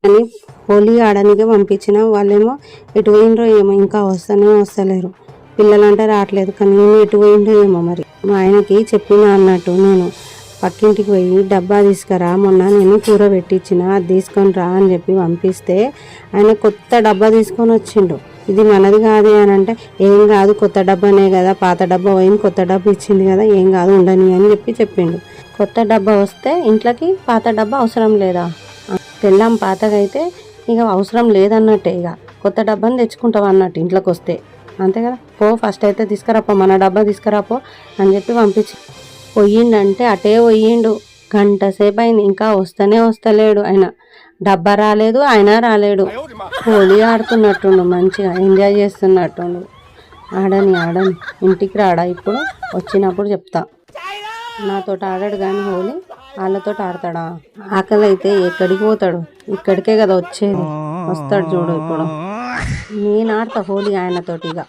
అని హోలీ ఆడడానికి పంపించిన వాళ్ళేమో ఎటు పోయిండ్రో ఏమో, ఇంకా వస్తలేరు. పిల్లలంటే రావట్లేదు, కానీ నేను ఎటు పోయిండ్రో ఏమో. మరి మా ఆయనకి చెప్పిన అన్నట్టు, నేను పక్కింటికి పోయి డబ్బా తీసుకురా, మొన్న నేను కూర పెట్టించిన, అది తీసుకొని రా అని చెప్పి పంపిస్తే ఆయన కొత్త డబ్బా తీసుకొని వచ్చిండు. ఇది మనది కాదు అని అంటే, ఏం కాదు కొత్త డబ్బానే కదా, పాత డబ్బా పోయింది, కొత్త డబ్బా ఇచ్చింది కదా, ఏం కాదు ఉండని అని చెప్పిండు. కొత్త డబ్బా వస్తే ఇంట్లోకి పాత డబ్బా అవసరం లేదా? పెళ్ళాం పాతగా అయితే ఇక అవసరం లేదన్నట్టే, ఇక కొత్త డబ్బాని తెచ్చుకుంటాం అన్నట్టు ఇంట్లోకి వస్తే, అంతే కదా. పో ఫస్ట్ అయితే తీసుకురాపో, మన డబ్బా తీసుకురాపో అని చెప్పి పంపించి పోయిండంటే అటే పోయిండు. గంట సేపు అయింది, ఇంకా వస్తలేడు. ఆయన డబ్బా రాలేదు, ఆయన రాలేడు. హోలీ ఆడుతున్నట్టుండు, మంచిగా ఎంజాయ్ చేస్తున్నట్టుండు. ఆడని ఇంటికి రాడా ఇప్పుడు? వచ్చినప్పుడు చెప్తా. నాతో ఆడాడు కానీ హోలీ వాళ్ళతో ఆడతాడా? ఆకలి అయితే ఎక్కడికి పోతాడు? ఇక్కడికే కదా వచ్చేది. వస్తాడు చూడు ఇప్పుడు. నేను ఆడతా హోలీ ఆయనతోటి ఇక.